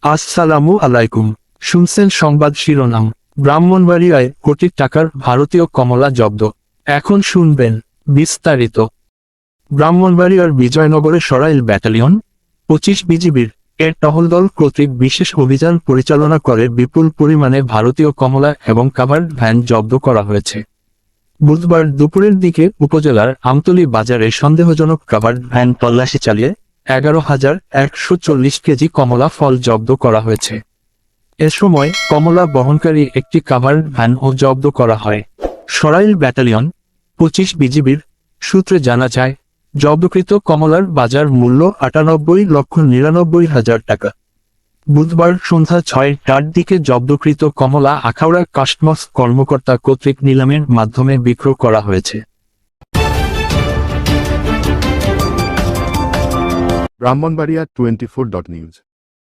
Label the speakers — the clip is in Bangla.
Speaker 1: আসসালামু আলাইকুম। শুনছেন সংবাদ শিরোনাম। ব্রাহ্মণবাড়িয়ায় কোটি টাকার ভারতীয় কমলা জব্দ। এখন শুনবেন বিস্তারিত। ব্রাহ্মণবাড়িয়ার বিজয়নগরে সরাইল ব্যাটালিয়ন 25 বিজিবির এর টহল দল কর্তৃক বিশেষ অভিযান পরিচালনা করে বিপুল পরিমাণে ভারতীয় কমলা এবং কাভার্ড ভ্যান জব্দ করা হয়েছে। বুধবার দুপুরের দিকে উপজেলার আমতলী বাজারে সন্দেহজনক কাভার্ড ভ্যান তল্লাশি চালিয়ে 11,140 কেজি কমলা ফল জব্দ করা হয়েছে। এ সময় কমলা বহনকারী একটি কাভার্ড ভ্যানও জব্দ করা হয়। সরাইল ব্যাটালিয়ন 25 বিজিবির সূত্রে জানা যায়, জব্দকৃত কমলার বাজার মূল্য 98,99,000 টাকা। বুধবার সন্ধ্যা 6টার দিকে জব্দকৃত কমলা আখাউড়া কাস্টমস কর্মকর্তা কর্তৃক নিলামের মাধ্যমে বিক্রয় করা হয়েছে।
Speaker 2: ব্রাহ্মণবাড়িয়া 24.নিউজ।